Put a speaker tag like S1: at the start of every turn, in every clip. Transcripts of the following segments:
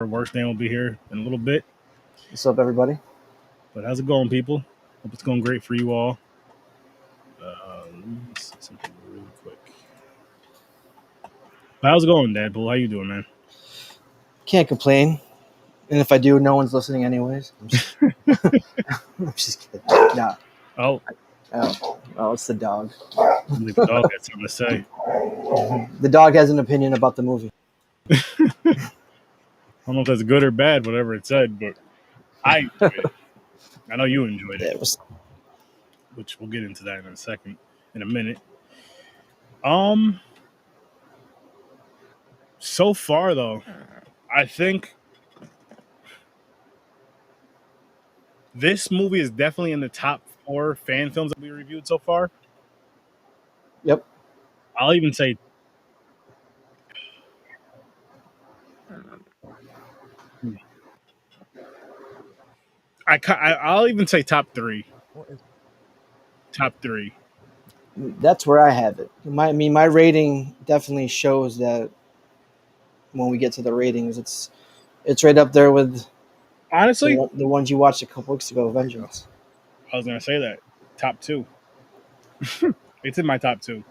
S1: WorstDam will be here in a little bit.
S2: What's up, everybody?
S1: But how's it going, people? Hope it's going great for you all. Let me see something really quick. But how's it going, Deadpool? How you doing, man?
S2: Can't complain. And if I do, no one's listening anyways. I'm just kidding. Nah.
S1: Oh,
S2: it's the dog.
S1: I believe the dog had something to say.
S2: The dog has an opinion about the movie.
S1: I don't know if that's good or bad, whatever it said, but I enjoyed it. I know you enjoyed it, which we'll get into that in a minute. So far though, I think this movie is definitely in the top 4 fan films that we reviewed so far.
S2: Yep.
S1: I'll even say I'll even say top 3. Top 3.
S2: That's where I have it. My rating definitely shows that when we get to the ratings, it's right up there with
S1: honestly
S2: the ones you watched a couple weeks ago, Vengeance.
S1: I was gonna say that top 2. It's in my top 2.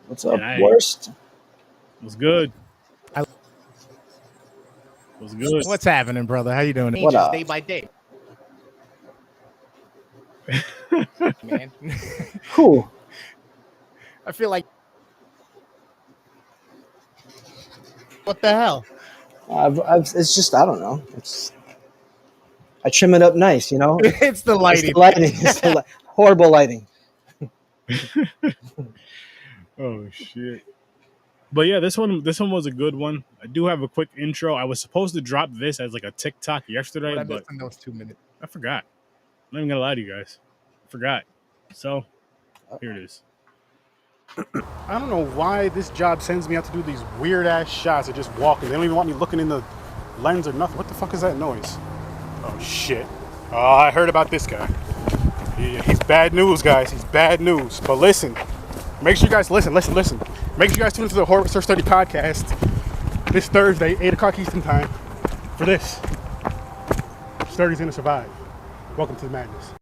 S2: What's up, Worst?
S1: Was good. Was good.
S3: What's happening, brother? How you doing?
S2: What up?
S3: Day by day. Man.
S2: Cool.
S3: I feel like what the hell?
S2: It's just, I don't know. I trim it up nice, you know.
S3: It's the lighting.
S2: It's the lighting. Horrible lighting.
S1: Oh shit. But yeah, this one was a good one. I do have a quick intro. I was supposed to drop this as like a TikTok yesterday, but
S3: in those 2 minutes.
S1: I forgot. I'm not even gonna lie to you guys. I forgot. So here it is.
S4: I don't know why this job sends me out to do these weird ass shots of just walking. They don't even want me looking in the lens or nothing. What the fuck is that noise? Oh shit. Oh, I heard about this guy. He's bad news, guys. He's bad news. But listen, make sure you guys listen. Make sure you guys tune into the Horror Research Study podcast this Thursday, 8 o'clock Eastern time, for this. Sturdy's gonna survive. Welcome to the madness.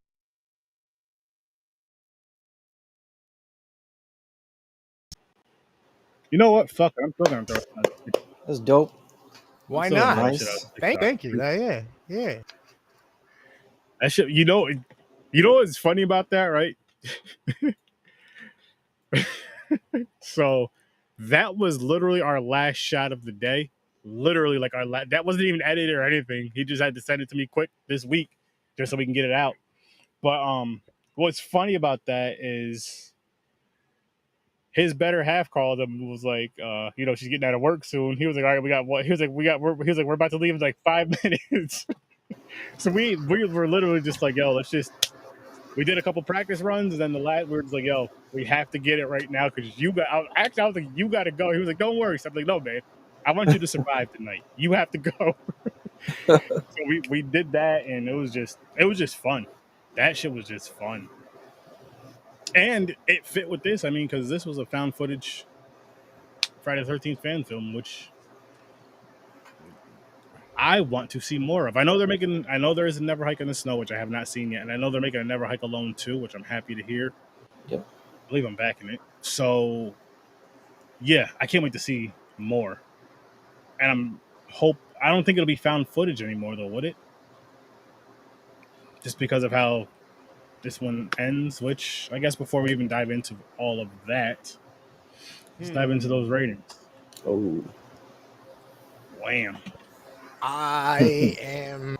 S1: You know what? Fuck it. I'm still gonna throw it.
S2: That's dope.
S3: Why
S1: Still
S3: not?
S1: gonna throw
S2: Nice.
S1: shit out.
S3: Thank you. Yeah.
S1: That shit. You know what's funny about that, right? So that was literally our last shot of the day. Literally, like that wasn't even edited or anything. He just had to send it to me quick this week just so we can get it out. But what's funny about that is his better half called him and was like, she's getting out of work soon. He was like, all right, we got what? He was like, we're about to leave in like 5 minutes. So we were literally just like, yo, we did a couple practice runs, and then we were just like, yo, we have to get it right now because I was like, you got to go. He was like, don't worry. So I'm like, no, man, I want you to survive tonight. You have to go. So we did that, and it was just fun. That shit was just fun. And it fit with this. I mean, because this was a found footage Friday the 13th fan film, which I want to see more of. I know there is a Never Hike in the Snow, which I have not seen yet. And I know they're making a Never Hike Alone 2, which I'm happy to hear.
S2: Yep.
S1: I believe I'm backing it. So, yeah, I can't wait to see more. And I don't think it'll be found footage anymore, though, would it? Just because of how this one ends, which I guess before we even dive into all of that, let's dive into those ratings.
S2: Oh.
S1: Wham.
S3: I am.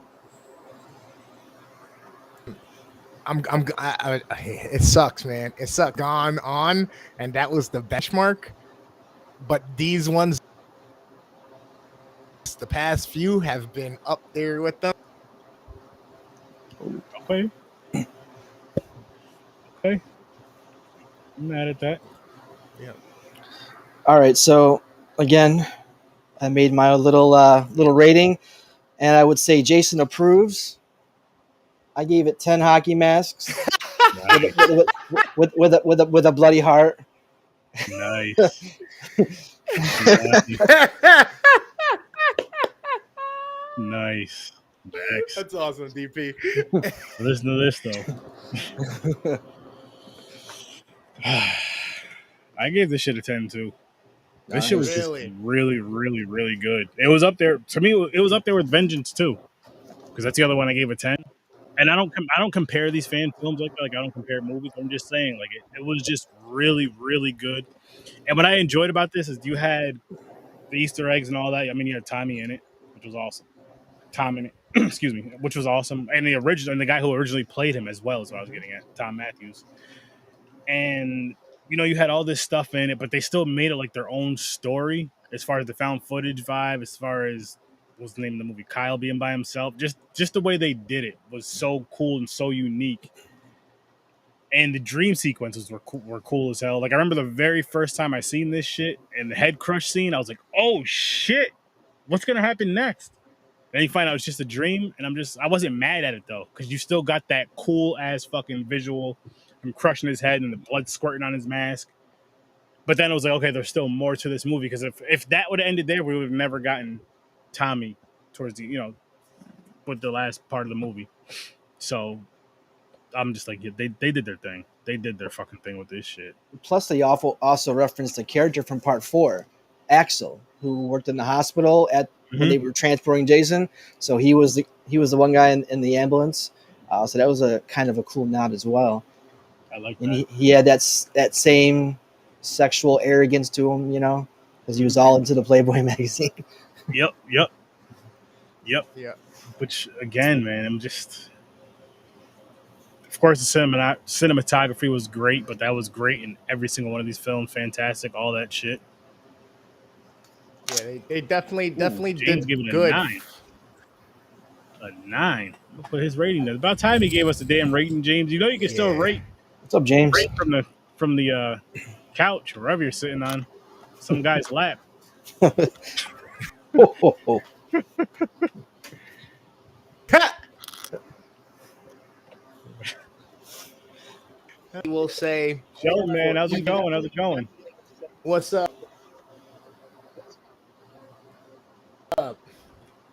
S3: It sucks, man. It sucks. Gone on, and that was the benchmark. But these ones, the past few, have been up there with them.
S1: Okay. I'm mad at that.
S3: Yeah.
S2: All right. So again, I made my little rating, and I would say Jason approves. I gave it 10 hockey masks with a bloody heart.
S1: Nice. Nice. Max.
S3: That's awesome, DP.
S1: Listen to this though. I gave this shit a 10 too. This shit was just really, really, really good. It was up there to me. It was up there with Vengeance too, because that's the other one I gave a 10. And I don't compare these fan films like I don't compare movies. I'm just saying like it was just really, really good. And what I enjoyed about this is you had the Easter eggs and all that. I mean, you had Tommy in it, which was awesome. Tom in it, excuse me, which was awesome. And the guy who originally played him as well is what I was getting at, Tom Matthews. And you had all this stuff in it, but they still made it like their own story as far as the found footage vibe, as far as what's the name of the movie, Kyle being by himself. Just the way they did it was so cool and so unique. And the dream sequences were cool as hell. Like I remember the very first time I seen this shit and the head crush scene, I was like, oh shit, what's gonna happen next? Then you find out it's just a dream, and I wasn't mad at it though, because you still got that cool ass fucking visual from crushing his head and the blood squirting on his mask. But then it was like, okay, there's still more to this movie, because if that would have ended there, we would have never gotten Tommy towards the with the last part of the movie. So I'm just like, yeah, they did their thing. They did their fucking thing with this shit.
S2: Plus, they also referenced the character from Part 4, Axel, who worked in the hospital when they were transporting Jason. So he was the one guy in the ambulance. So that was a kind of a cool nod as well.
S1: I like that.
S2: And he had that same sexual arrogance to him, because he was all into the Playboy magazine.
S1: Yep. Which again, man, I'm just. Of course, the cinematography was great, but that was great in every single one of these films. Fantastic, all that shit.
S3: Yeah, they definitely
S1: James
S3: did
S1: it
S3: good.
S1: A 9. We'll put his rating there. About time he gave us a damn rating, James. You can still rate.
S2: What's up, James?
S1: Rate from the couch or wherever you're sitting on some guy's lap.
S3: We'll say,
S1: "Yo, man, how's it going?
S3: What's up?"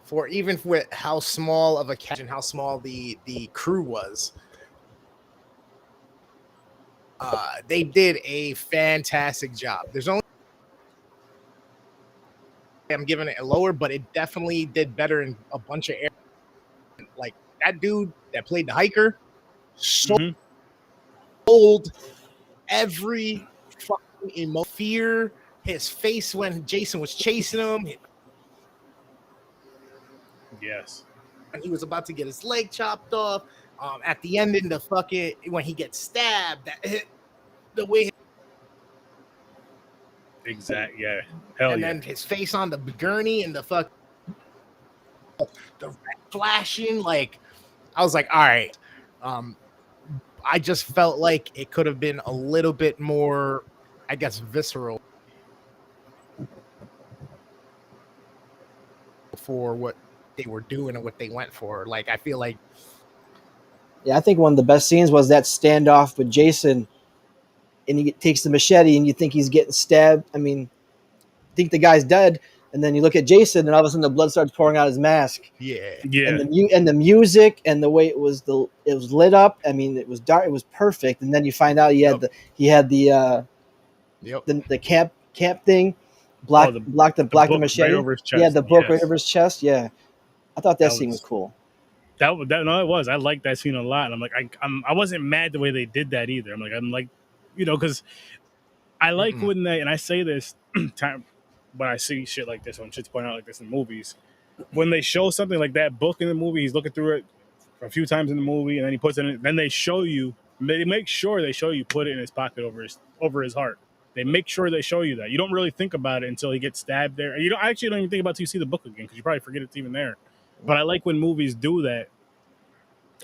S3: For even with how small of a cast and how small the crew was, they did a fantastic job. There's only I'm giving it a lower, but it definitely did better in a bunch of areas. Like that dude that played the hiker, sold every fucking fear. His face when Jason was chasing him.
S1: Yes.
S3: And he was about to get his leg chopped off. At the end, in the fucking when he gets stabbed, the way.
S1: Exactly. Yeah. Hell
S3: and
S1: yeah.
S3: then his face on the gurney and the red flashing. Like, I was like, all right. I just felt like it could have been a little bit more, I guess, visceral for what they were doing and what they went for. Like, I feel like.
S2: Yeah, I think one of the best scenes was that standoff with Jason, and he takes the machete, and you think he's getting stabbed. I mean, think the guy's dead, and then you look at Jason, and all of a sudden the blood starts pouring out his mask.
S3: Yeah.
S2: And the music and the way it was lit up. I mean, it was dark. It was perfect. And then you find out he had the cap thing, blocked the machete.
S1: Right over his chest.
S2: Yeah, the book right over his chest. Yeah, I thought that scene was cool.
S1: No, it was. I liked that scene a lot. And I'm like, I wasn't mad the way they did that either. I'm like, because I like when they, and I say this time when I see shit like this, when shit's pointed out like this in movies, when they show something like that book in the movie, he's looking through it a few times in the movie, and then he puts it in. Then they show you. They make sure they show you put it in his pocket over his heart. They make sure they show you that. You don't really think about it until he gets stabbed there. And I actually don't even think about it until you see the book again, because you probably forget it's even there. But I like when movies do that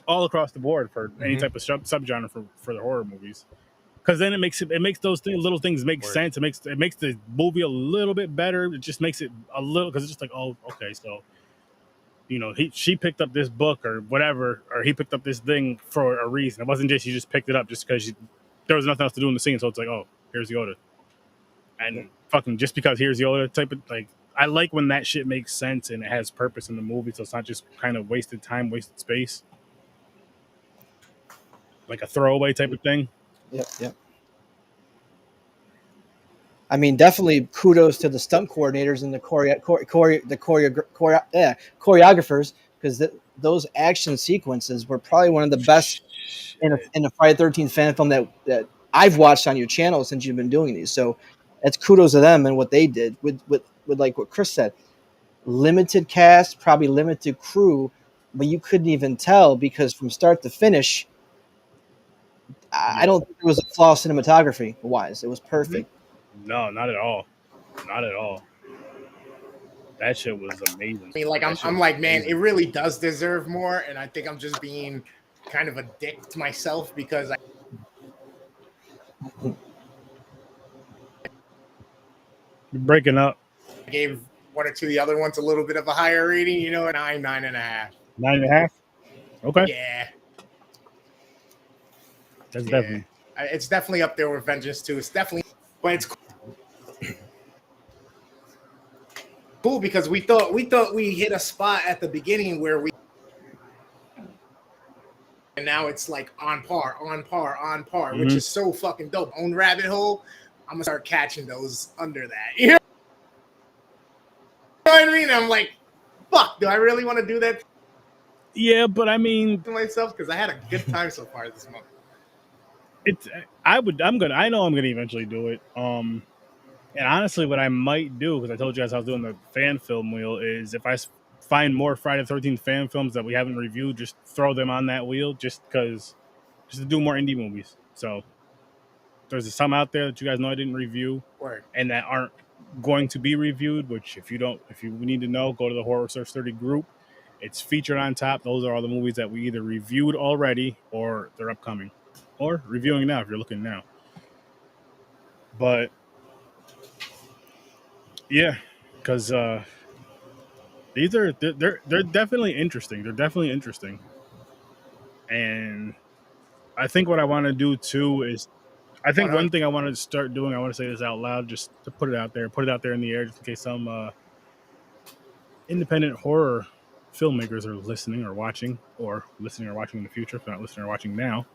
S1: all across the board for any type of subgenre for the horror movies, because then it makes those little things make sense. It makes the movie a little bit better. It just makes it a little, because it's just like, oh, okay, so she picked up this book or whatever, or he picked up this thing for a reason. It wasn't just you just picked it up just because there was nothing else to do in the scene. So it's like, oh, here's Yoda. And fucking just because here's Yoda type of like, I like when that shit makes sense and it has purpose in the movie, so it's not just kind of wasted time, wasted space, like a throwaway type of thing.
S2: Yep. I mean, definitely kudos to the stunt coordinators and the choreographers, because those action sequences were probably one of the best in a Friday the 13th fan film that I've watched on your channel since you've been doing these. So that's kudos to them and what they did with like what Chris said. Limited cast, probably limited crew, but you couldn't even tell because from start to finish, I don't think there was a flaw cinematography wise. It was perfect.
S1: No, not at all. Not at all. That shit was amazing.
S3: I mean, like I'm like, man, it really does deserve more, and I think I'm just being kind of a dick to myself because I
S1: You're breaking up.
S3: gave one or two of the other ones a little bit of a higher rating, you know, 9.5.
S1: 9.5. Okay.
S3: Yeah.
S1: That's definitely.
S3: It's definitely up there with Vengeance 2. It's definitely, but it's cool because we thought we hit a spot at the beginning where we, and now it's like on par, which is so fucking dope. Own rabbit hole. I'm gonna start catching those under that. You know what I mean? I'm like, fuck, do I really want to do that?
S1: Yeah, but I mean,
S3: to myself because I had a good time so far this month.
S1: I know I'm gonna eventually do it. And honestly, what I might do, because I told you guys I was doing the fan film wheel, is if I find more Friday the 13th fan films that we haven't reviewed, just throw them on that wheel, just to do more indie movies. So there's some out there that you guys know I didn't review, and that aren't going to be reviewed. Which if you need to know, go to the Horror Search 30 group. It's featured on top. Those are all the movies that we either reviewed already or they're upcoming, or reviewing now if you're looking now. But yeah, because these are they're definitely interesting. They're definitely interesting, and I think what I want to do too is, I think one thing I want to start doing, I want to say this out loud, just to put it out there in the air, just in case some independent horror filmmakers are listening or watching in the future, if they're not listening or watching now.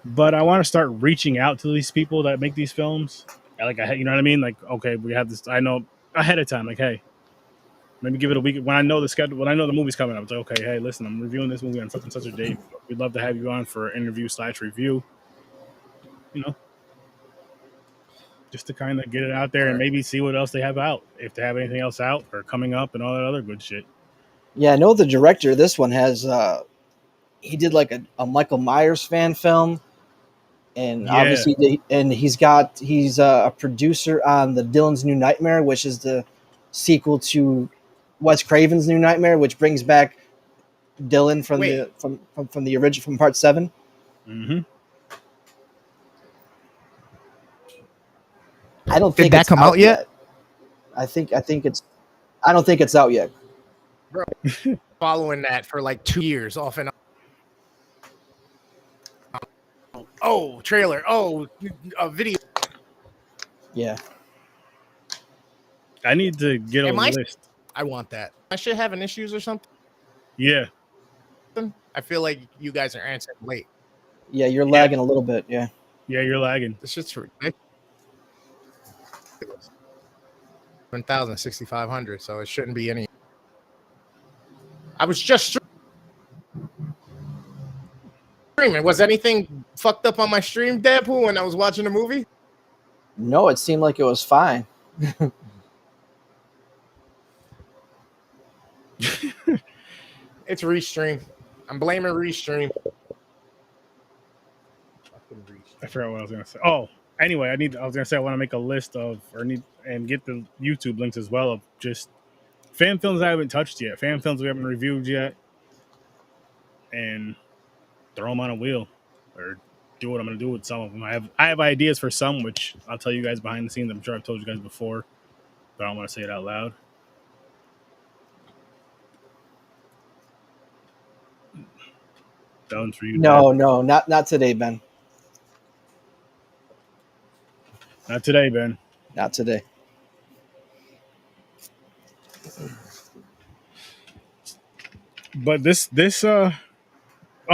S1: But I want to start reaching out to these people that make these films. Like, you know what I mean? Like, okay, we have this. I know ahead of time. Like, hey, maybe give it a week. When I know the schedule, when I know the movie's coming up, it's like, okay, hey, listen, I'm reviewing this movie on such and such a date. We'd love to have you on for an interview/review. You know, just to kind of get it out there and maybe see what else they have out, if they have anything else out or coming up and all that other good shit.
S2: Yeah, I know the director of this one has he did like a Michael Myers fan film, and obviously he's a producer on the Dylan's New Nightmare, which is the sequel to Wes Craven's New Nightmare, which brings back Dylan from the original, from part 7.
S1: Mm-hmm.
S2: I don't think
S3: Did that come out yet?
S2: I don't think it's out yet.
S3: Bro, following that for like 2 years off and on. Oh, trailer. Oh, a video.
S2: Yeah.
S1: I need to get a list.
S3: I want that. I should having issues or something.
S1: Yeah.
S3: I feel like you guys are answering late.
S2: Yeah, you're lagging a little bit. Yeah.
S1: Yeah, you're lagging.
S3: This shit's ridiculous. 1,000, 6,500, so it shouldn't be any. I was just streaming. Was anything fucked up on my stream, Deadpool, when I was watching the movie?
S2: No, it seemed like it was fine.
S3: It's Restream. I'm blaming Restream.
S1: I forgot what I was gonna say. Oh, anyway, I was gonna say I want to make a list of and get the YouTube links as well of just fan films I haven't touched yet, fan films we haven't reviewed yet, and throw them on a wheel or do what I'm gonna do with some of them. I have ideas for some, which I'll tell you guys behind the scenes. I'm sure I've told you guys before, but I don't want to say it out loud. That one's for you.
S2: No, not today, Ben.
S1: Not today, Ben.
S2: Not today.
S1: But I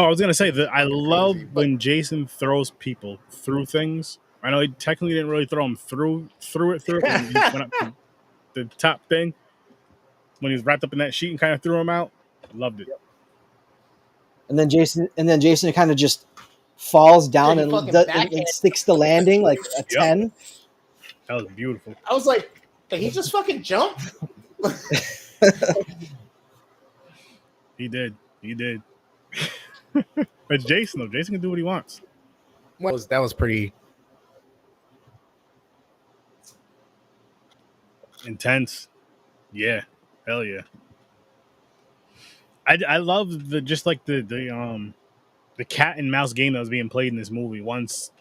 S1: was gonna say that I love when Jason throws people through things. I know he technically didn't really throw them through it, but when he went up to the top thing, when he was wrapped up in that sheet and kind of threw him out, I loved it.
S2: And then Jason kind of just falls down
S3: he
S2: and,
S3: fucking
S2: and sticks the landing like a 10.
S1: That was beautiful.
S3: I was like, did he just fucking jump?
S1: He did. But Jason, though, Jason can do what he wants.
S3: That was pretty
S1: intense. Yeah, hell yeah. I love the cat and mouse game that was being played in this movie. Once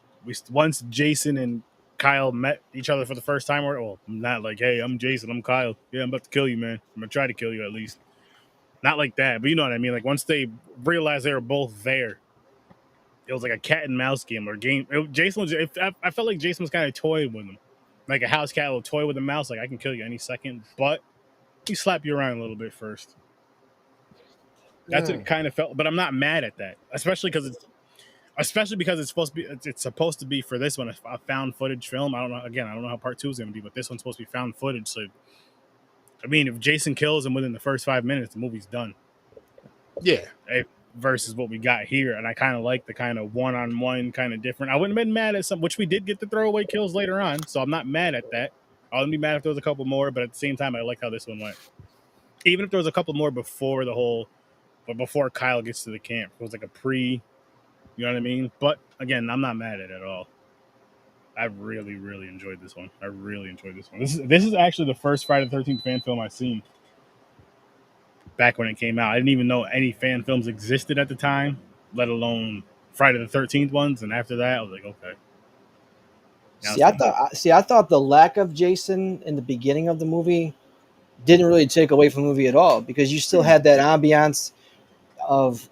S1: Jason and Kyle met each other for the first time, or not like, hey, I'm Jason, I'm Kyle. Yeah, I'm about to kill you, man. I'm gonna try to kill you at least. Not like that, but you know what I mean. Like once they realized they were both there, it was like a cat and mouse game or game. I felt like Jason was kind of toying with him, like a house cat will toy with a mouse. Like I can kill you any second, but he slap you around a little bit first. That's what it kind of felt, but I'm not mad at that, especially because it's supposed to be for this one a found footage film. I don't know how part 2 is going to be, but this one's supposed to be found footage. So, I mean, if Jason kills him within the first 5 minutes, the movie's done.
S3: Yeah.
S1: Versus what we got here, and I kind of like the kind of one-on-one kind of different. I wouldn't have been mad at some, which we did get the throwaway kills later on, so I'm not mad at that. I wouldn't be mad if there was a couple more, but at the same time, I like how this one went. Even if there was a couple more before Kyle gets to the camp, it was like a you know what I mean? But again, I'm not mad at it at all. I really, really enjoyed this one. This is actually the first Friday the 13th fan film I've seen. Back when it came out, I didn't even know any fan films existed at the time, let alone Friday the 13th ones. And after that, I was like, okay.
S2: I thought the lack of Jason in the beginning of the movie didn't really take away from the movie at all, because you still had that ambiance of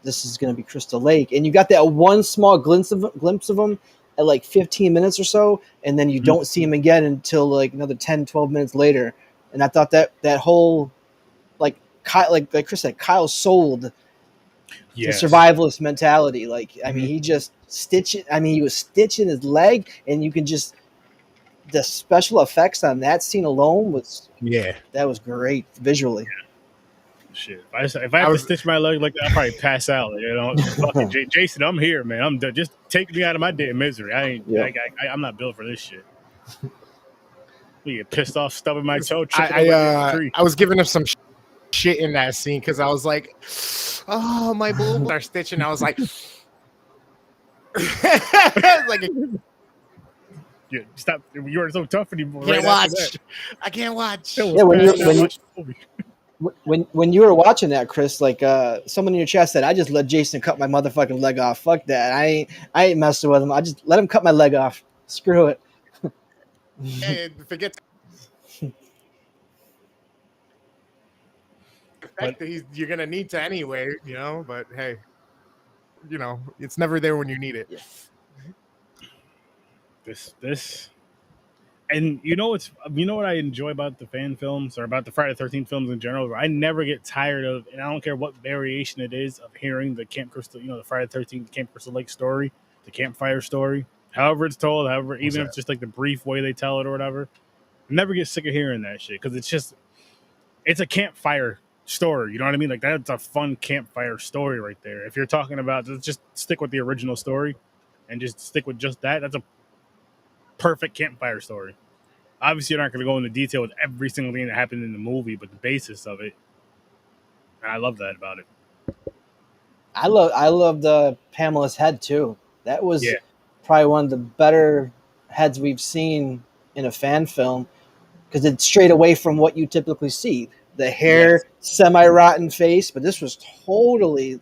S2: this is going to be Crystal Lake, and you got that one small glimpse of him at like 15 minutes or so, and then you don't see him again until like another 10, 12 minutes later. And I thought that whole like Chris said, Kyle sold the survivalist mentality. Like, I mean, he just he was stitching his leg, and you can just, the special effects on that scene alone that was great visually.
S1: Shit, if I have to stitch my leg like that, I'll probably pass out. You know, fucking Jason, I'm here, man. I'm done. Just take me out of my damn misery. I'm not built for this shit. We get pissed off, stubbing my toe.
S3: I was giving him some shit in that scene because I was like, oh, my boobs are stitching. I was like,
S1: yeah, stop. You weren't so tough anymore.
S3: I can't watch.
S2: Yeah, when you were watching that, Chris, like someone in your chat said, I just let Jason cut my motherfucking leg off. Fuck that. I ain't messing with him. I just let him cut my leg off. Screw it.
S3: Hey, forget the fact that you're gonna need to anyway, you know. But hey, you know, it's never there when you need it.
S1: This, and you know what I enjoy about the fan films, or about the Friday the 13th films in general. I never get tired of, and I don't care what variation it is, of hearing the Camp Crystal, the Friday the 13th Camp Crystal Lake story, the campfire story, however it's told, even if it's just like the brief way they tell it or whatever. I never get sick of hearing that shit, because it's a campfire story. You know what I mean? Like, that's a fun campfire story right there. If you're talking about, just stick with the original story and just stick with just that. That's a perfect campfire story. Obviously, you're not going to go into detail with every single thing that happened in the movie, but the basis of it, and I love that about it.
S2: I love Pamela's head too. That was probably one of the better heads we've seen in a fan film, because it's straight away from what you typically see. The hair, semi-rotten face, but this was totally,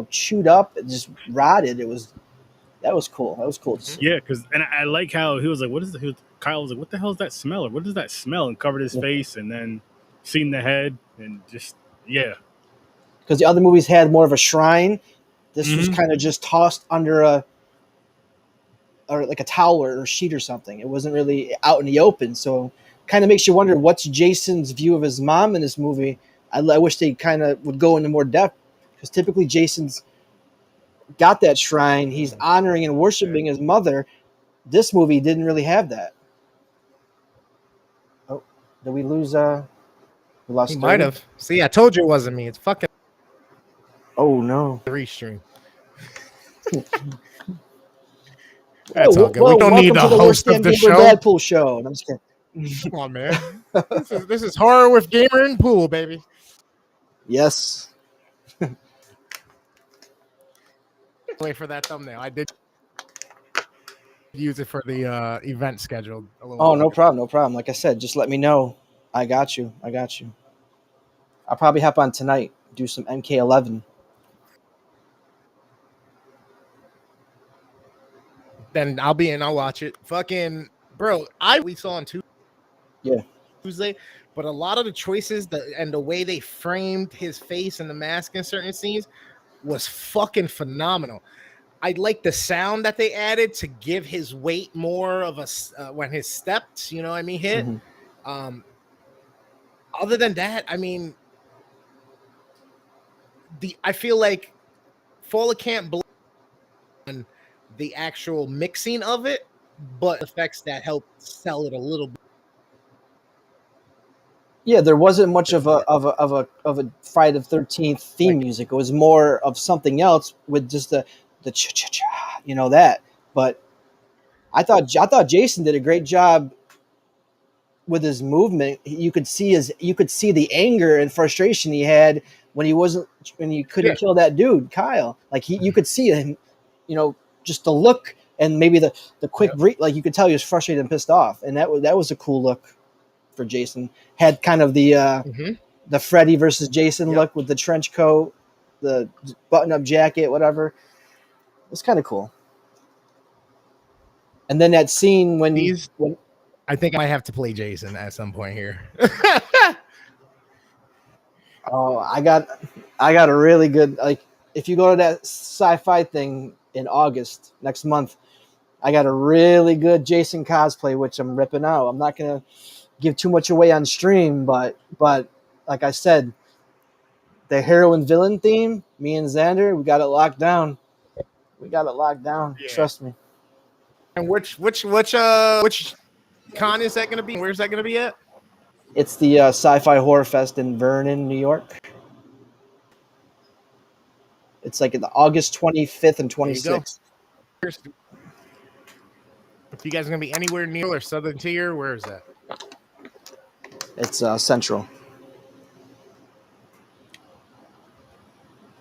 S2: chewed up and just rotted. That was cool. That was cool to see.
S1: Yeah, because I like how he was like, Kyle was like, what the hell is that smell? Or what does that smell? And covered his face, and then seen the head, and just,
S2: Because the other movies had more of a shrine. This was kind of just tossed under or like a towel or a sheet or something. It wasn't really out in the open, so kind of makes you wonder what's Jason's view of his mom in this movie. I wish they kind of would go into more depth, because typically Jason's got that shrine. He's honoring and worshiping his mother. This movie didn't really have that. Oh, did we lose? We lost.
S3: He might have. See, I told you it wasn't me. It's fucking.
S2: Oh no.
S3: Restream. That's all good. We don't need the host of the show.
S2: Deadpool show. I'm just kidding.
S3: Come on, man. This is horror with gamer and pool, baby.
S2: Yes.
S3: Wait for that thumbnail. I did use it for the event scheduled.
S2: Oh, no problem. No problem. Like I said, just let me know. I got you. I'll probably hop on tonight, do some MK11.
S3: Then I'll be in. I'll watch it. Fucking bro, we saw on Tuesday, but a lot of the choices and the way they framed his face and the mask in certain scenes was fucking phenomenal. I like the sound that they added to give his weight more of a when his steps, you know what I mean, hit. Mm-hmm. Other than that, I mean, I feel like Fall of Camp Blood on the actual mixing of it, but effects that help sell it a little bit.
S2: Yeah, there wasn't much of a Friday the 13th theme music. It was more of something else with just the cha-cha-cha, you know that. But I thought Jason did a great job with his movement. You could see the anger and frustration he had when he couldn't kill that dude, Kyle. Like you could see him, you know, just the look and maybe the quick breathe. Like you could tell he was frustrated and pissed off, and that was a cool look for Jason. Had kind of the Freddy versus Jason look with the trench coat, the button-up jacket, whatever. It was kind of cool. And then that scene when
S3: I think I might have to play Jason at some point here.
S2: Oh, I got a really good, like, if you go to that sci-fi thing in August next month, I got a really good Jason cosplay, which I'm ripping out. I'm not gonna give too much away on stream, but like I said, the heroine villain theme, me and Xander, we got it locked down. Yeah. Trust me.
S3: And which con is that gonna be? Where's that gonna be at?
S2: It's the Sci-Fi Horror Fest in Vernon, New York. It's like in the August 25th and 26th.
S3: If you guys are gonna be anywhere near or Southern Tier, where is that?
S2: It's Central.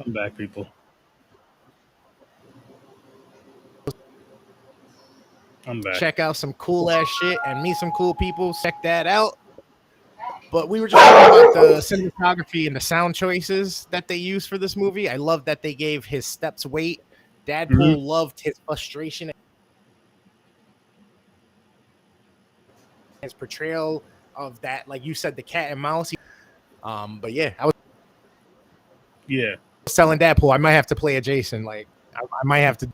S1: I'm back, people. I'm back.
S3: Check out some cool ass shit and meet some cool people. Check that out. But we were just talking about the cinematography and the sound choices that they used for this movie. I love that they gave his steps weight. Deadpool loved his frustration, his portrayal of that, like you said, the cat and mouse. But yeah, I was telling Deadpool I might have to play a Jason. Like I might have to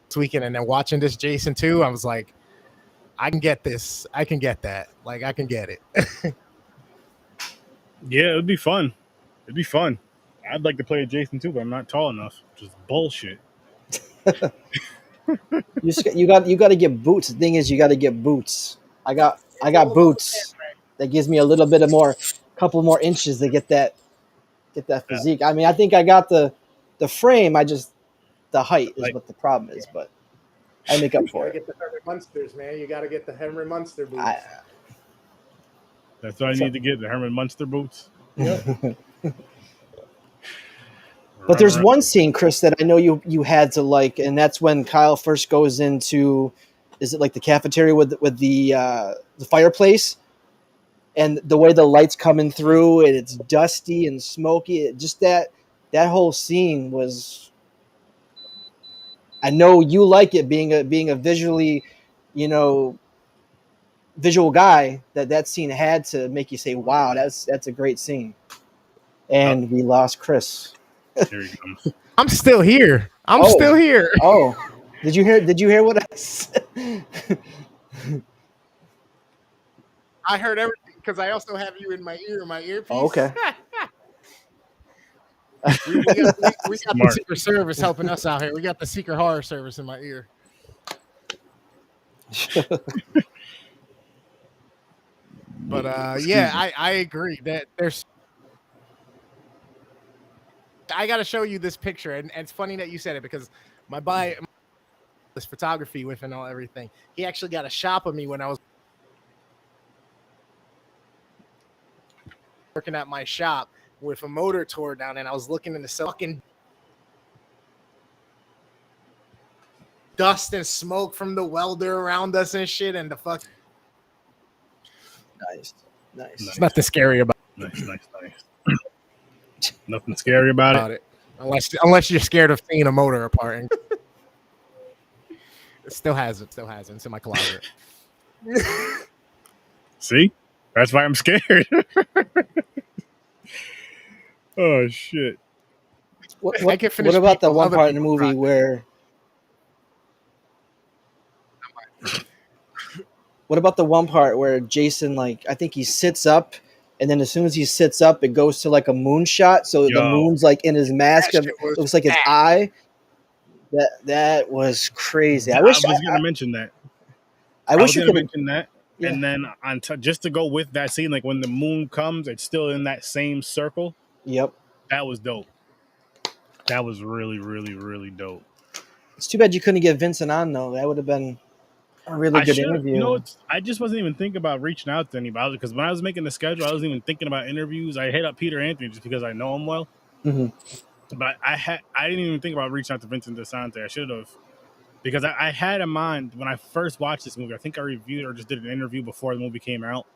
S3: this weekend, and then watching this Jason too, I was like, I can get this. I can get that. Like I can get it.
S1: Yeah, it'd be fun. I'd like to play a Jason too, but I'm not tall enough. Just bullshit.
S2: You got to get boots. The thing is, you got to get boots. I got boots. That gives me a little bit of couple more inches to get that physique. I mean, I think I got the frame. The height is what the problem is, but I make up for it.
S3: Get the Herman Munsters, man. You got to get the Herman Munster boots.
S1: That's what I need to get, the Herman Munster boots.
S3: Yep.
S2: But there's one scene, Chris, that I know you had to like, and that's when Kyle first goes into, is it like the cafeteria with the fireplace, and the way the lights coming through, and it's dusty and smoky. Just that whole scene was. I know you like it, being a visually, visual guy. That scene had to make you say, "Wow, that's a great scene." And we lost Chris.
S1: Here he comes.
S3: I'm still here. I'm still here.
S2: Oh, Did you hear what I said?
S3: I heard everything because I also have you in my earpiece.
S2: Oh, okay.
S3: we got the
S1: Smart.
S3: Secret Service helping us out here. We got the Secret Horror Service in my ear. But yeah, I agree that there's. I got to show you this picture, and it's funny that you said it because my this photography with and all everything. He actually got a shop of me when I was working at my shop with a motor tore down, and I was looking in the fucking dust and smoke from the welder around us and shit, and the fuck.
S2: Nice.
S3: It's nothing scary about
S1: Nice. Nothing scary about it.
S3: Unless you're scared of seeing a motor apart. And it still hasn't. It's in my closet.
S1: See? That's why I'm scared. Oh, shit.
S2: What about the one part in the movie where... What about the one part where Jason, like, I think he sits up, and then as soon as he sits up, it goes to like a moon shot. So the moon's like in his mask. It looks like his eye. That was crazy. I was going
S1: to mention that.
S2: I wish you could
S1: mention that. Yeah. And then just to go with that scene, like when the moon comes, it's still in that same circle.
S2: Yep.
S1: That was dope. That was really, really, really dope.
S2: It's too bad you couldn't get Vincent on, though. That would have been a really good interview.
S1: You know, I just wasn't even thinking about reaching out to anybody because when I was making the schedule, I wasn't even thinking about interviews. I hit up Peter Anthony just because I know him well. Mm-hmm. But I didn't even think about reaching out to Vincent DeSante. I should have. Because I had in mind when I first watched this movie, I think I reviewed or just did an interview before the movie came out.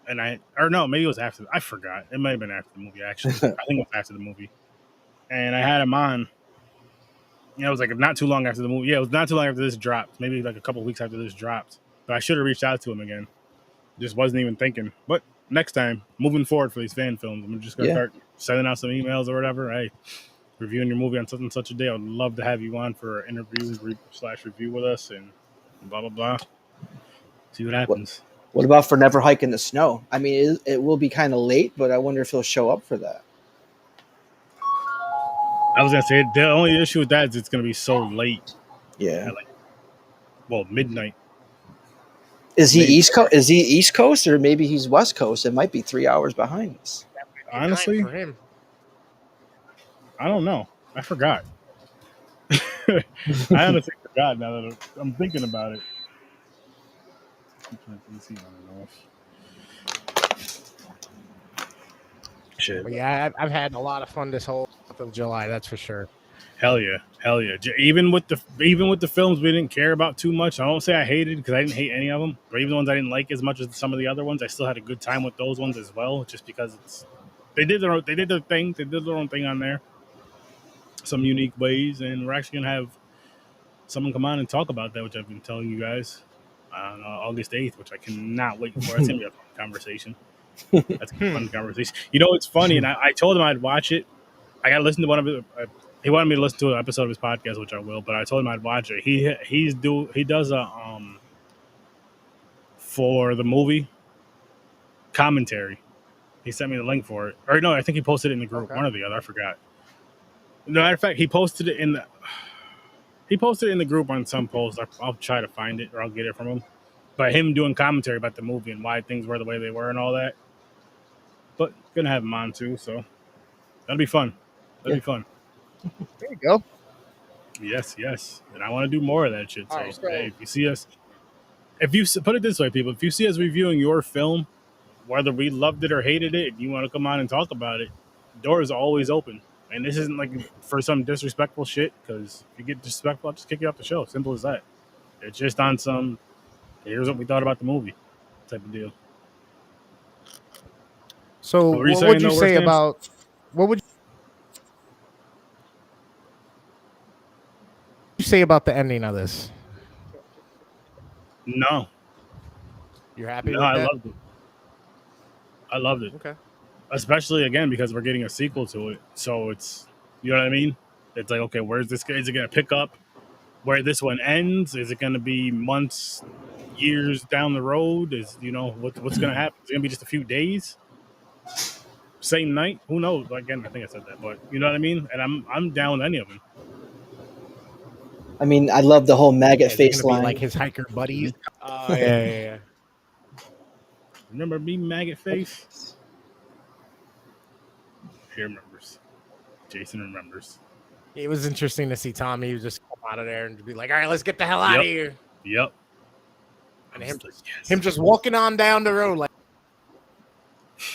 S1: And maybe it was after. I forgot. It might have been after the movie, actually. I think it was after the movie. And I had in mind, it was like not too long after the movie. Yeah, it was not too long after this dropped. Maybe like a couple of weeks after this dropped. But I should have reached out to him again. Just wasn't even thinking. But next time, moving forward for these fan films, I'm just going to start sending out some emails or whatever. Hey, reviewing your movie on such and such a day. I'd love to have you on for an interview/review with us and blah, blah, blah. See what happens.
S2: What about for Never Hike in the Snow? I mean, it will be kind of late, but I wonder if he'll show up for that.
S1: I was going to say, the only issue with that is it's going to be so late.
S2: Yeah.
S1: Midnight.
S2: Is he East Coast? Is he East Coast or maybe he's West Coast? It might be 3 hours behind us.
S1: Honestly,
S3: for him.
S1: I don't know. I forgot. I honestly forgot now that I'm thinking about it. Shit.
S3: But yeah, I've had a lot of fun this whole month of July. That's for sure.
S1: Hell yeah. Even with the films we didn't care about too much. I won't say I hated because I didn't hate any of them. But even the ones I didn't like as much as some of the other ones, I still had a good time with those ones as well. Just because they did their thing. They did their own thing on there. Some unique ways, and we're actually gonna have someone come on and talk about that, which I've been telling you guys on August 8th, which I cannot wait for. That's gonna be a fun conversation. That's a fun conversation. You know, it's funny, and I told him I'd watch it. I gotta listen to one of it. He wanted me to listen to an episode of his podcast, which I will. But I told him I'd watch it. He does a for the movie commentary. He sent me the link for it, or no, I think he posted it in the group. Okay. One or the other, I forgot. No, matter of fact, he posted it in the group on some post. I'll try to find it or I'll get it from him. But him doing commentary about the movie and why things were the way they were and all that. But gonna have him on too, so that'll be fun. That'll be fun.
S3: There you go.
S1: Yes. And I want to do more of that shit. So,
S3: right,
S1: hey, if you see us, put it this way, people, if you see us reviewing your film, whether we loved it or hated it, and you want to come on and talk about it, doors are always open. And this isn't like for some disrespectful shit, because if you get disrespectful, I'll just kick you off the show. Simple as that. It's just on some, here's what we thought about the movie type of deal.
S3: So what would you say about, what would you say about the ending of this?
S1: No.
S3: You're happy with that?
S1: I loved it.
S3: Okay.
S1: Especially, again, because we're getting a sequel to it. So it's, you know what I mean? It's like, okay, where's this guy? Is it going to pick up? where this one ends? Is it going to be months, years down the road? Is what's going to happen? It's going to be just a few days, same night. Who knows? Again, I think I said that, but you know what I mean. And I'm down with any of them.
S2: I mean, I love the whole maggot face line.
S3: Like his hiker buddies.
S1: Yeah. Remember me, maggot face? He remembers. Jason remembers.
S3: It was interesting to see Tommy just come out of there and be like, all right, let's get the hell out of here.
S1: Yep.
S3: And him just walking on down the road like.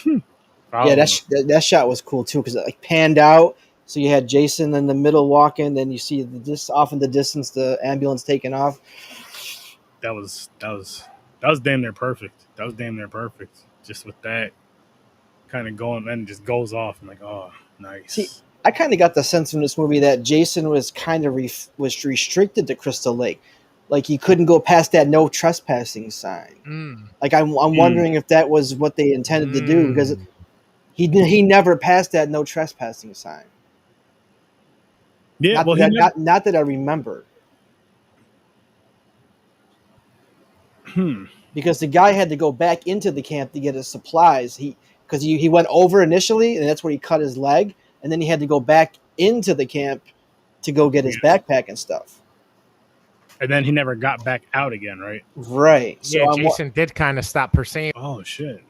S2: Yeah, that shot was cool too because it like panned out. So you had Jason in the middle walking, then you see this off in the distance the ambulance taking off.
S1: That was damn near perfect. That was damn near perfect. Just with that kind of going, and just goes off. I'm like, oh, nice.
S2: See, I kind of got the sense from this movie that Jason was kind of was restricted to Crystal Lake, like he couldn't go past that no trespassing sign. Like I'm wondering if that was what they intended to do because he never passed that no trespassing sign.
S1: Yeah,
S2: not that I remember. Because the guy had to go back into the camp to get his supplies. Because he went over initially, and that's where he cut his leg, and then he had to go back into the camp to go get his backpack and stuff.
S1: And then he never got back out again, right?
S2: Right.
S3: So yeah, Jason did kind of stop pursuing.
S1: Oh shit.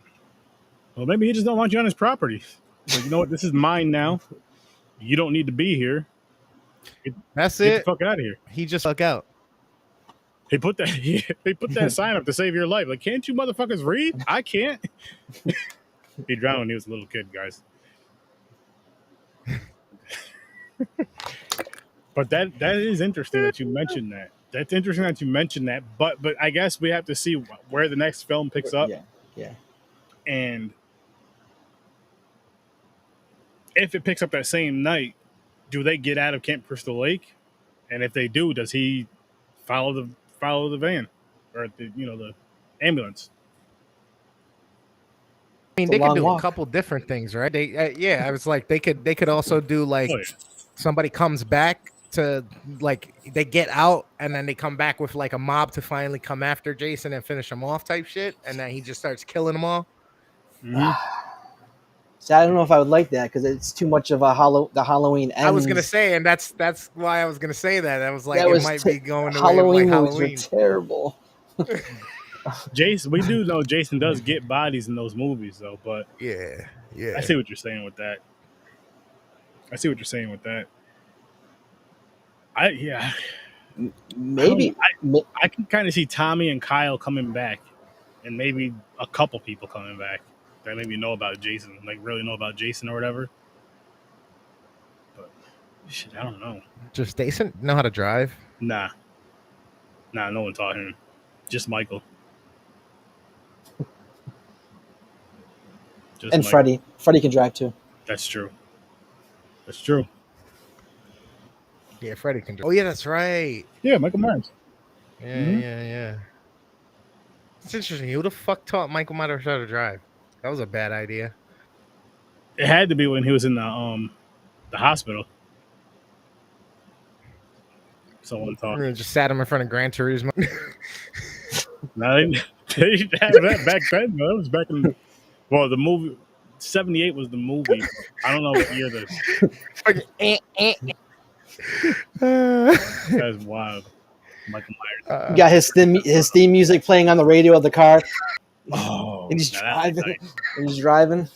S1: Well, maybe he just don't want you on his property. Like, you know what? This is mine now. You don't need to be here.
S3: That's
S1: Get
S3: it.
S1: the fuck out of here.
S3: He just stuck out.
S1: They put that sign up to save your life. Like, can't you motherfuckers read? I can't. He drowned when he was a little kid, guys. But that is interesting that you mentioned that. That's interesting that you mentioned that. But I guess we have to see where the next film picks up.
S2: Yeah.
S1: And if it picks up that same night, do they get out of Camp Crystal Lake? And if they do, does he follow the van or the ambulance?
S3: I mean, they could do a couple different things, right? They I was like they could also do like somebody comes back to like they get out and then they come back with like a mob to finally come after Jason and finish him off type shit, and then he just starts killing them all.
S2: So I don't know if I would like that because it's too much of the Halloween ends.
S3: I was gonna say, and that's why I was gonna say that. I was like, it might be going
S2: Halloween
S3: away
S2: movies are terrible.
S1: Jason, we do know Jason does get bodies in those movies, though. But
S3: yeah,
S1: I see what you're saying with that.
S2: Maybe
S1: I can kind of see Tommy and Kyle coming back, and maybe a couple people coming back that maybe know about Jason, like really know about Jason or whatever. But shit, I don't know.
S3: Does Jason know how to drive?
S1: Nah, no one taught him. Just Michael.
S2: And Michael. Freddie can drive too.
S1: That's true.
S3: Yeah, Freddie can drive. Oh yeah, that's right.
S1: Yeah, Michael Myers.
S3: Yeah. It's interesting. Who the fuck taught Michael Myers how to drive? That was a bad idea.
S1: It had to be when he was in the hospital. Someone taught.
S3: Just sat him in front of Gran Turismo.
S1: No, they didn't have that back then. No, that was back in the movie. 78 was the movie. I don't know what year that's wild. Michael Myers.
S2: He got his theme music playing on the radio of the car.
S1: Oh,
S2: and he's driving. He's driving.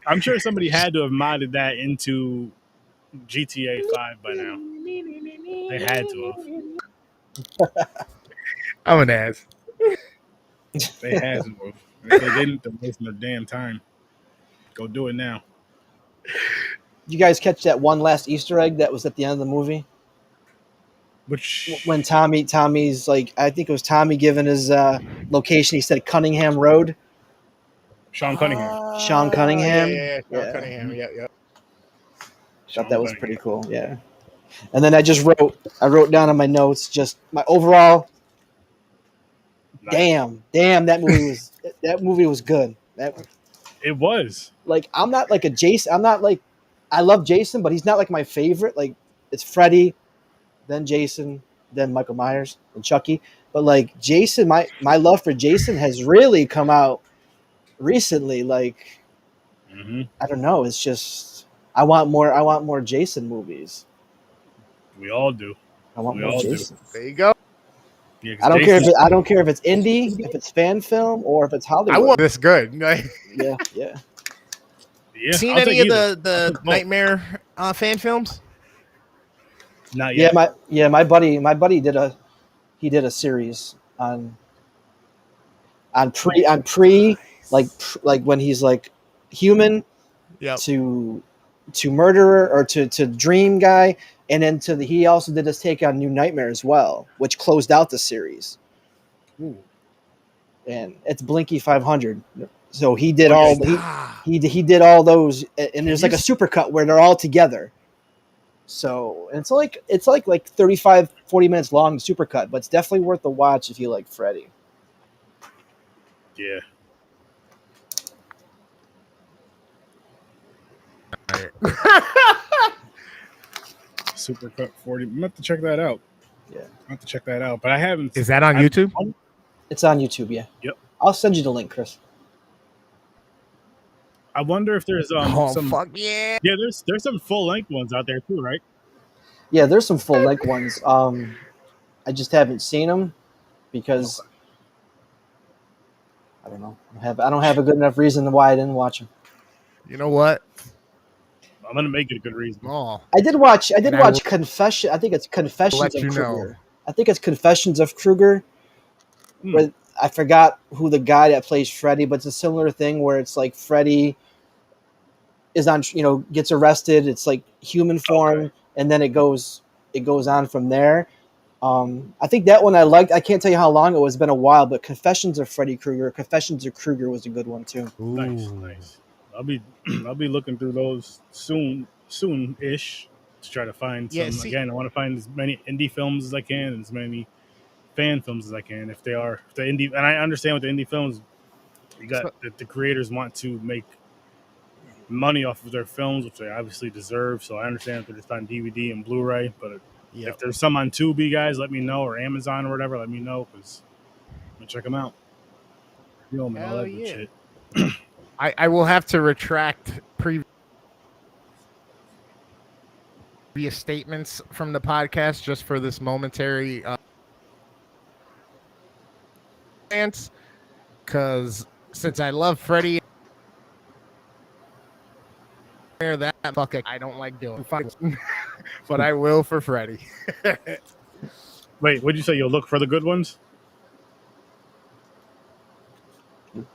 S1: I'm sure somebody had to have modded that into GTA 5 by now. They had to have.
S3: I'm an ass.
S1: They had to have. If they didn't, they're wasting their damn time. Go do it now.
S2: You guys catch that one last Easter egg that was at the end of the movie? When Tommy's like, I think it was Tommy giving his location. He said Cunningham Road.
S1: Sean Cunningham.
S2: Sean Cunningham.
S3: Yeah. Sean Cunningham. Yeah.
S2: Thought that was pretty cool. Yeah. And then I wrote down on my notes just my overall. Nice. Damn, that movie was good.
S1: It was.
S2: Like, I'm not like a Jason. I love Jason, but he's not like my favorite. Like, it's Freddy, then Jason, than Michael Myers and Chucky. But like Jason, my love for Jason has really come out recently. Like I don't know, it's just I want more Jason movies.
S1: We all do.
S2: I want
S1: We
S2: more
S1: all do.
S2: Jason.
S3: There you go.
S1: Yeah,
S2: I don't care if I don't care if it's indie, if it's fan film, or if it's Hollywood.
S3: I want this good.
S2: Yeah.
S1: Yeah,
S3: Seen
S1: I'll
S3: any
S1: take
S3: of
S1: either.
S3: the Nightmare fan films?
S1: Not yet.
S2: My buddy did a series on pre like when he's like human to murderer or to dream guy, and then he also did his take on New Nightmare as well, which closed out the series.
S1: Ooh.
S2: And it's Blinky 500. So he did he did all those, and there's like a supercut where they're all together. So it's like 35, 40 minutes long supercut, but it's definitely worth the watch if you like Freddy.
S1: Yeah. Supercut 40. I'm gonna have to check that out.
S2: Yeah,
S1: I have to check that out, but I haven't.
S3: Is that on YouTube?
S2: It's on YouTube. Yeah.
S1: Yep.
S2: I'll send you the link, Chris.
S1: I wonder if there's some.
S3: Fuck yeah!
S1: Yeah, there's some full length ones out there too, right?
S2: Yeah, there's some full length ones. I just haven't seen them because I don't know. I don't have a good enough reason why I didn't watch them.
S3: You know what?
S1: I'm gonna make it a good reason.
S3: Oh,
S2: I did watch Confession. I think it's Confessions of Krueger. I think it's Confessions of Krueger. Where I forgot who the guy that plays Freddy, but it's a similar thing where it's like Freddy is on, gets arrested. It's like human form, and then it goes on from there. I think that one I liked. I can't tell you how long it was. It's been a while, but Confessions of Freddy Krueger, Confessions of Krueger was a good one too.
S3: Ooh.
S1: Nice. I'll be looking through those soon-ish to try to find some. Again, I want to find as many indie films as I can and as many fan films as I can. If the indie, and I understand with the indie films, you got the creators want to make money off of their films, which they obviously deserve. So I understand if they're just on DVD and Blu-ray, but if there's some on Tubi, guys, let me know, or Amazon or whatever, let me know, because I'm gonna check them out. Film and all that good shit.
S3: I will have to retract previous statements from the podcast just for this momentary chance, because since I love Freddy, that fuck I don't like doing, but I will for Freddy.
S1: Wait, what'd you say? You'll look for the good ones?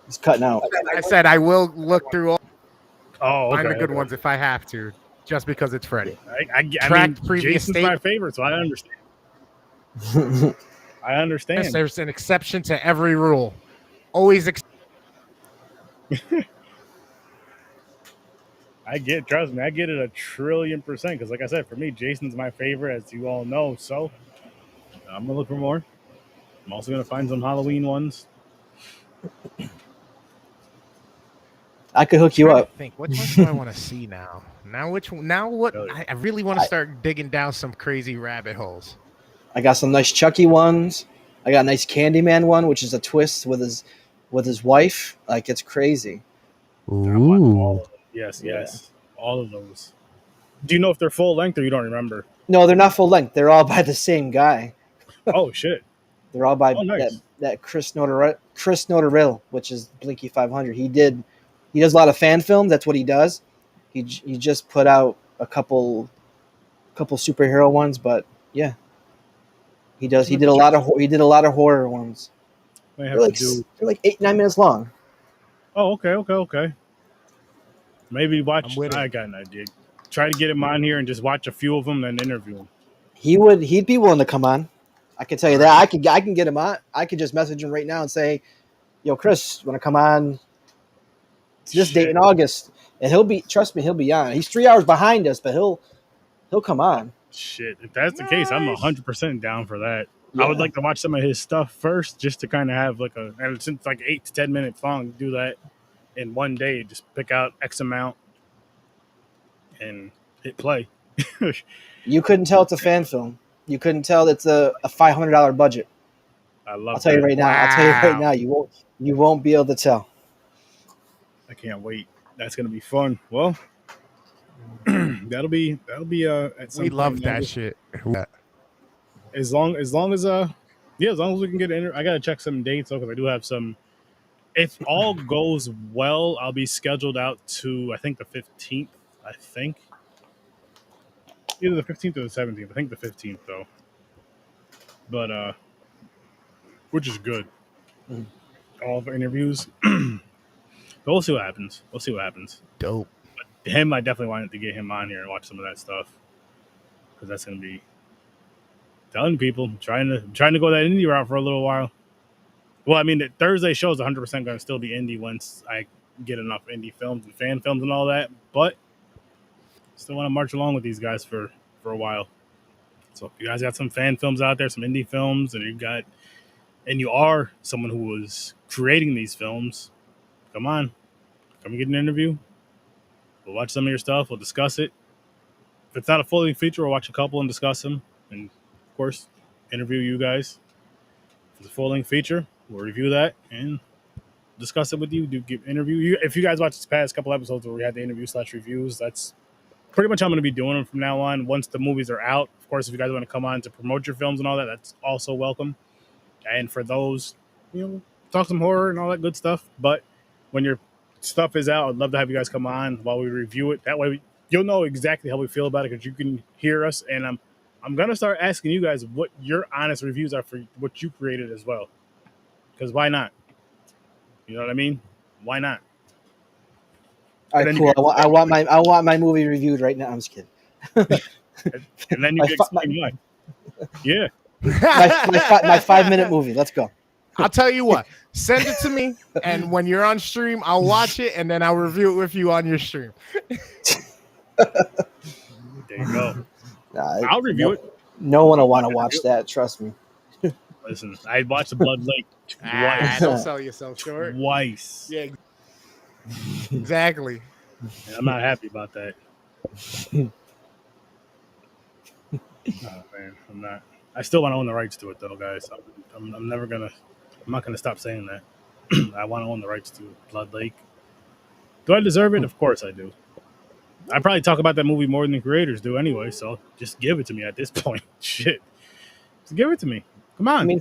S2: It's cutting out.
S3: I said I will look through all find the good ones if I have to, just because it's Freddy.
S1: I mean, Jason's my favorite, so I understand. I understand.
S3: Yes, there's an exception to every rule. Always.
S1: Trust me, I get it 1,000,000,000%. Because, like I said, for me, Jason's my favorite, as you all know. So I'm gonna look for more. I'm also gonna find some Halloween ones.
S2: I could hook you up.
S3: Think which ones do I want to see now? I really want to start digging down some crazy rabbit holes.
S2: I got some nice Chucky ones. I got a nice Candyman one, which is a twist with his wife. Like, it's crazy.
S3: Ooh.
S1: Yes. All of those. Do you know if they're full length or you don't remember?
S2: No, they're not full length. They're all by the same guy.
S1: Oh shit.
S2: They're all by
S1: nice.
S2: that Chris Notaril, which is Blinky 500. He does a lot of fan films. That's what he does. He just put out a couple superhero ones, but yeah, he does. He did a lot of horror ones. They're like 8-9 minutes long.
S1: Oh, okay. Maybe watch. I got an idea. Try to get him on here and just watch a few of them, and interview him.
S2: He'd be willing to come on. I can tell you that. I can get him on. I could just message him right now and say, "Yo, Chris, want to come on this date in August?" And he'll be. Trust me, he'll be on. He's 3 hours behind us, but he'll come on.
S1: Shit, if that's the case, I'm 100% down for that. Yeah. I would like to watch some of his stuff first, just to kind of have and since 8 to 10 minutes long, do that in one day. Just pick out X amount and hit play.
S2: You couldn't tell it's a fan film. You couldn't tell it's a $500 budget.
S1: I love.
S2: I'll tell you right now. I'll tell you right now. You won't be able to tell.
S1: I can't wait. That's gonna be fun. Well, that'll be at some
S3: We
S1: point.
S3: love that shit.
S1: As long as yeah, as long as we can get I gotta check some dates though, because I do have some. If all goes well, I'll be scheduled out to I think the 15th. I think either the 15th or the 17th. I think the 15th though. But which is good. All the interviews. But we'll see what happens. We'll see what happens.
S3: Dope.
S1: But him, I definitely wanted to get him on here and watch some of that stuff, because that's gonna be telling people trying to go that indie route for a little while. Well, I mean, the Thursday show is 100% going to still be indie once I get enough indie films and fan films and all that. But still want to march along with these guys for a while. So if you guys got some fan films out there, some indie films, and you are someone who was creating these films, come on, come and get an interview. We'll watch some of your stuff. We'll discuss it. If it's not a full feature, we'll watch a couple and discuss them, and of course, interview you guys. If it's a full-length feature, we'll review that and discuss it with you. Interview you. If you guys watch this past couple episodes where we had the interview/reviews, that's pretty much how I'm going to be doing them from now on. Once the movies are out, of course, if you guys want to come on to promote your films and all that, that's also welcome. And for those, talk some horror and all that good stuff. But when your stuff is out, I'd love to have you guys come on while we review it. That way, you'll know exactly how we feel about it, because you can hear us. And I'm going to start asking you guys what your honest reviews are for what you created as well. Because why not? You know what I mean? Why not?
S2: All right, cool. I want my movie reviewed right now. I'm just kidding.
S1: And then you can explain why. Yeah.
S2: my 5-minute movie. Let's go.
S3: I'll tell you what. Send it to me, and when you're on stream, I'll watch it, and then I'll review it with you on your stream.
S1: There you go. I'll review it.
S2: No one will want to watch that. Trust me.
S1: Listen, I watched the Blood Lake twice.
S3: Don't sell yourself short.
S1: Twice.
S3: Yeah, exactly.
S1: And I'm not happy about that. Oh man, I'm not. I still want to own the rights to it though, guys. I'm never gonna. I'm not gonna stop saying that. I want to own the rights to Blood Lake. Do I deserve it? Of course I do. I probably talk about that movie more than the creators do anyway, so just give it to me at this point. Shit. Just give it to me. Come on.
S2: I mean,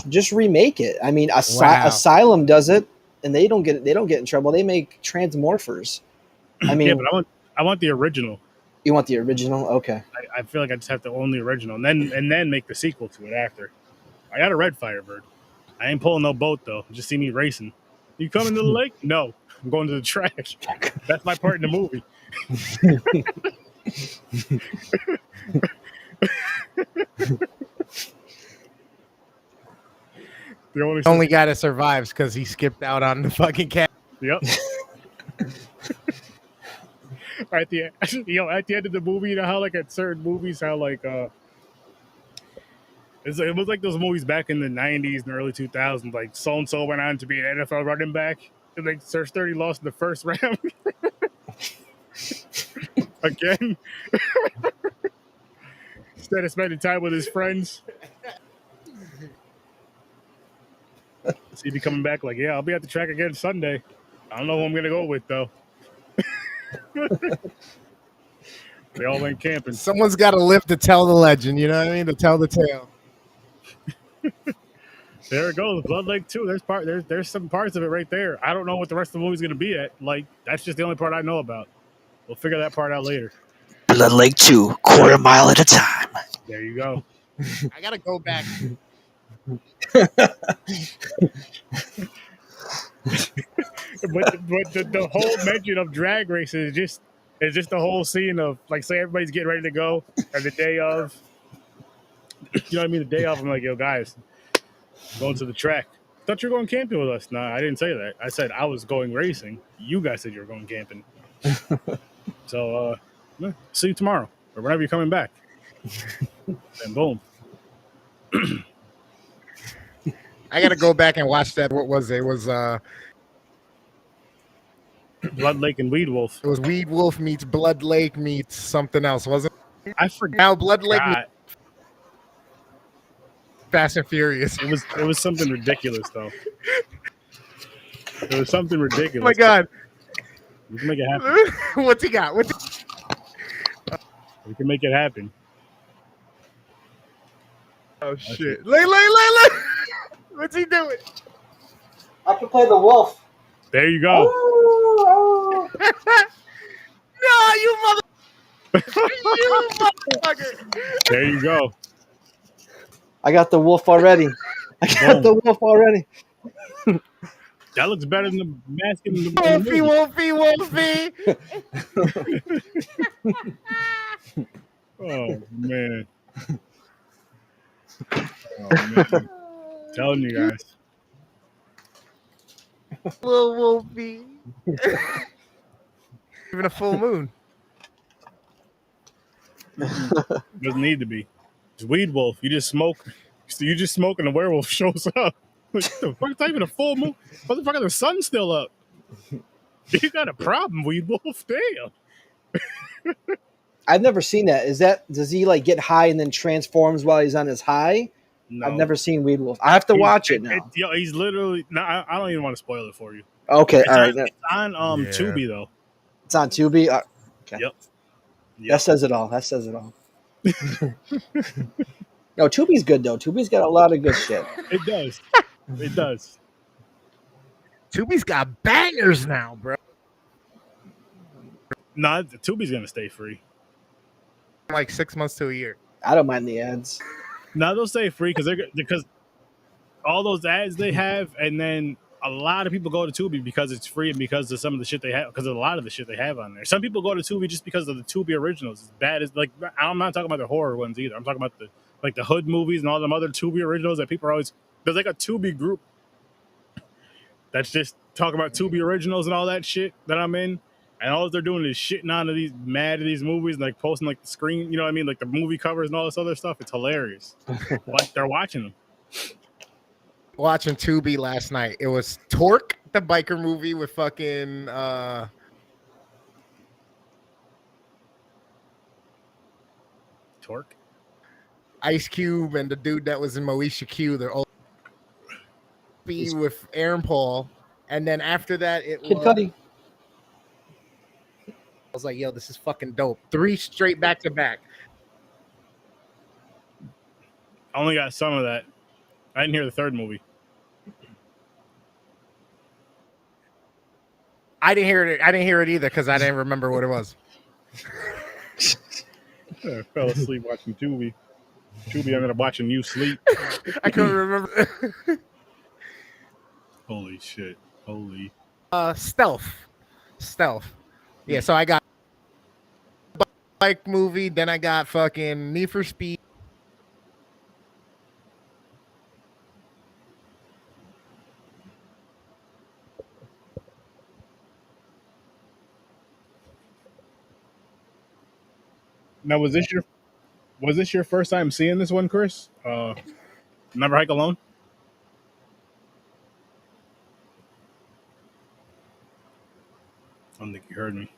S2: just remake it. I mean, Asylum does it, and they don't get in trouble. They make Transmorphers. I mean,
S1: yeah, but I want the original.
S2: You want the original? Okay.
S1: I feel like I just have to own the original, and then make the sequel to it after. I got a red Firebird. I ain't pulling no boat though. Just see me racing. You coming to the lake? No, I'm going to the track. That's my part in the movie. The
S3: only guy that survives because he skipped out on the fucking cat.
S1: Yep. At the end of the movie, you know how like at certain movies, how like it was like those movies back in the 90s and early 2000s, like so and so went on to be an NFL running back, and like Sir Sturdy lost in the first round. Again. Instead of spending time with his friends. So he'd be coming back like, yeah, I'll be at the track again Sunday. I don't know who I'm going to go with, though. They all went camping.
S3: Someone's got to live to tell the legend, you know what I mean? To tell the tale.
S1: There it goes. Blood Lake 2. There's some parts of it right there. I don't know what the rest of the movie's going to be at. Like, that's just the only part I know about. We'll figure that part out later.
S2: Blood Lake 2, quarter mile at a time.
S1: There you go.
S3: I got to go back.
S1: But the whole mention of drag races is just the whole scene of like, say everybody's getting ready to go, and the day of, you know what I mean? The day of, I'm like, yo, guys, going to the track. Thought you were going camping with us. No, I didn't say that. I said I was going racing. You guys said you were going camping. So, see you tomorrow or whenever you're coming back. And boom.
S3: I got to go back and watch that. What was it? It was
S1: Blood Lake and Weed Wolf.
S3: It was Weed Wolf meets Blood Lake meets something else, wasn't it?
S1: I forgot.
S3: Now Blood Lake. Fast and Furious.
S1: It was something ridiculous though. It was something ridiculous.
S3: Oh my god.
S1: We can make it happen.
S3: What's he got?
S1: We can make it happen.
S3: Oh shit. Look. What's he doing?
S2: I can play the wolf.
S1: There you go.
S3: No, you motherfucker.
S1: There you go.
S2: I got the wolf already.
S1: Boom. That looks better than the mask in the
S3: Wolfie.
S1: Oh man. Man. Telling you guys.
S3: Little Wolfie. Even a full moon.
S1: Doesn't need to be. It's weed wolf. You just smoke and the werewolf shows up. What the fuck? It's not even a full moon. Motherfucker, the sun's still up. You got a problem, weed wolf. Damn.
S2: I've never seen that. Does he like get high and then transforms while he's on his high? No. I've never seen Weed Wolf. I have to watch it now.
S1: He's literally. No, I don't even want to spoil it for you.
S2: Okay, all right.
S1: It's on Tubi though.
S2: It's on Tubi. Okay.
S1: Yep.
S2: That says it all. No, Tubi's good though. Tubi's got a lot of good shit.
S1: It does. It does.
S3: Tubi's got bangers now, bro.
S1: No, Tubi's gonna stay free.
S3: Like 6 months to a year.
S2: I don't mind the ads.
S1: No, they'll stay free because all those ads they have, and then a lot of people go to Tubi because it's free and because of some of the shit they have, because of a lot of the shit they have on there. Some people go to Tubi just because of the Tubi originals. It's bad as like I'm not talking about the horror ones either. I'm talking about the hood movies and all them other Tubi originals that people are always. There's like a Tubi group that's just talking about Tubi originals and all that shit that I'm in. And all they're doing is shitting on mad at these movies and like posting like the screen, you know what I mean? Like the movie covers and all this other stuff. It's hilarious. Like they're watching them.
S3: Watching Tubi last night. It was Torque, the biker movie with fucking
S1: Torque?
S3: Ice Cube and the dude that was in Moesha Q. They're all with Aaron Paul. And then after that it
S2: Kid Cudi.
S3: I was like, yo, this is fucking dope. 3 straight back to back.
S1: I only got some of that. I didn't hear the third movie.
S3: I didn't hear it. I didn't hear it either because I didn't remember what it was.
S1: I fell asleep watching Tubi. Tubi ended up watching you sleep.
S3: I couldn't remember.
S1: Holy shit. Holy.
S3: Stealth. Yeah, so I got bike movie, then I got fucking Need for Speed.
S1: Now, was this your first time seeing this one, Chris? Never Hike Alone? I don't think you heard me.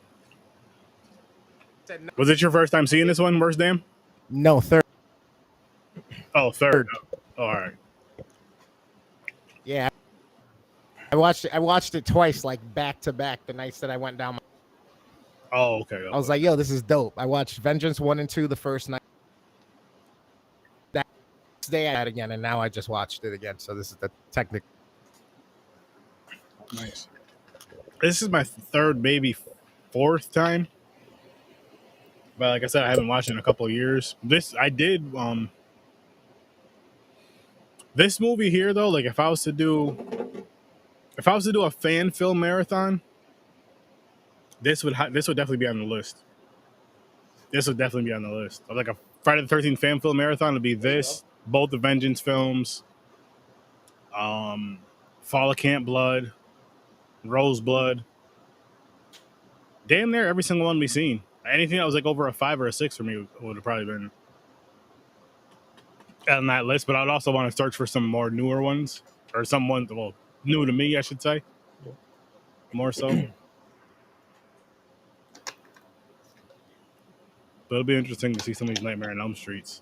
S1: Was it your first time seeing this one, WorstDamn?
S3: No, third.
S1: Oh, third. Oh, all right.
S3: Yeah. I watched it twice, like back to back, the nights that I went down.
S1: Oh, okay.
S3: I was like, yo, this is dope. I watched Vengeance 1 and 2 the first night. That day I had it again, and now I just watched it again. So this is the technical.
S1: Nice. This is my third, maybe fourth time. But like I said, I haven't watched it in a couple of years. This movie here though, like if I was to do a fan film marathon, this would definitely be on the list. This would definitely be on the list. Like a Friday the 13th fan film marathon would be this, both the Vengeance films, Fall of Camp Blood, Roseblood. Damn near every single one we've seen. Anything that was like over a 5 or a 6 for me would have probably been on that list. But I'd also want to search for some more newer ones, or some ones, well, new to me, I should say. More so. But it'll be interesting to see some of these Nightmare on Elm Streets.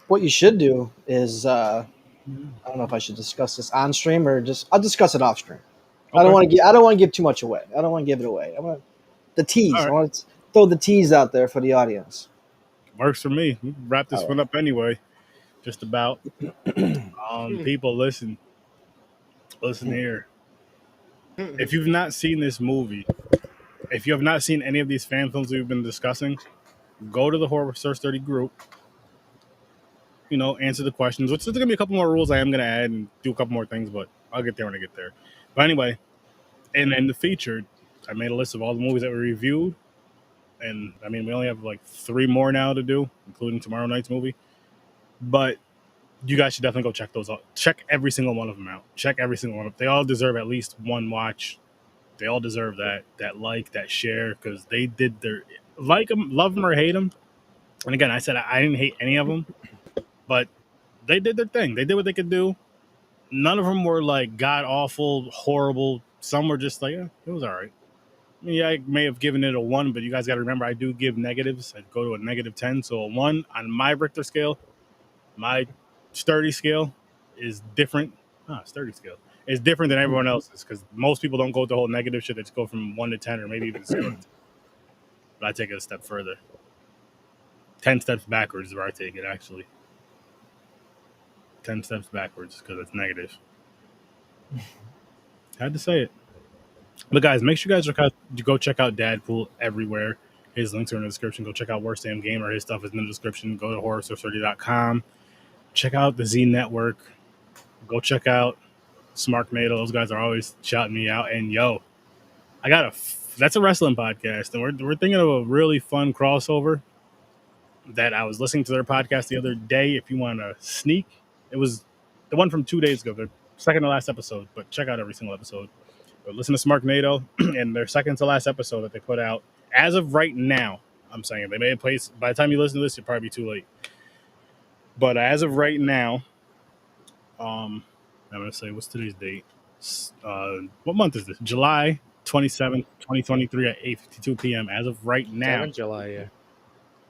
S2: What you should do is, I don't know if I should discuss this on stream or I'll discuss it off stream.
S1: Okay.
S2: I don't want to give too much away. I don't want to give it away. I want the tease.
S1: All right.
S2: I want to throw the tease out there for the audience.
S1: Works for me. We'll wrap this one up anyway. Just about. People, listen here. If you've not seen this movie, if you have not seen any of these fan films we've been discussing, go to the Horror Source 30 group. Answer the questions. Which there's gonna be a couple more rules I am gonna add and do a couple more things, but I'll get there when I get there. But anyway, and then the featured, I made a list of all the movies that we reviewed, and I mean we only have like 3 more now to do, including tomorrow night's movie. But you guys should definitely go check those out. Check every single one of them out. Check every single one of them. They all deserve at least one watch. They all deserve that like, that share, because they did their like them, love them or hate them. And again, I said I didn't hate any of them, but they did their thing. They did what they could do. None of them were like god awful, horrible. Some were just like, it was all right. I mean, I may have given it a 1, but you guys got to remember I do give negatives. I go to a -10, so a 1 on my Richter scale. My sturdy scale is different. Sturdy scale is different than everyone else's, because most people don't go to the whole negative shit. They just go from 1 to 10 or maybe even 0 to 10. But I take it a step further. 10 steps backwards is where I take it, actually. 10 steps backwards, because it's negative. Had to say it. But guys, make sure you guys go check out Dadpool everywhere. His links are in the description. Go check out WorstDamnGamer. His stuff is in the description. Go to horrorsource30.com. Check out the Z Network. Go check out Smarknado. Those guys are always shouting me out. And yo, that's a wrestling podcast, and we're thinking of a really fun crossover that I was listening to their podcast the other day. If you want to sneak, it was the one from 2 days ago, the second to last episode. But check out every single episode. But listen to Smarknado and their second to last episode that they put out. As of right now, I'm saying they may have placed. By the time you listen to this, it'll probably be too late. But as of right now, I'm gonna say, what's today's date? What month is this? July 27th, 2023 at 8:52 p.m. As of right now,
S3: July, yeah.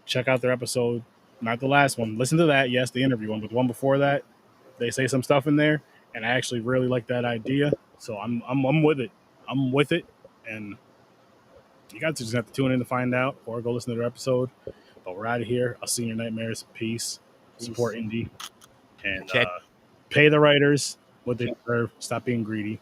S1: Check out their episode, not the last one. Listen to that, yes, the interview one, but the one before that, they say some stuff in there, and I actually really like that idea. So I'm with it. I'm with it, and you guys just have to tune in to find out, or go listen to their episode. But we're out of here. I'll see you in your nightmares. Peace. Support indie, and pay the writers what they deserve. Stop being greedy.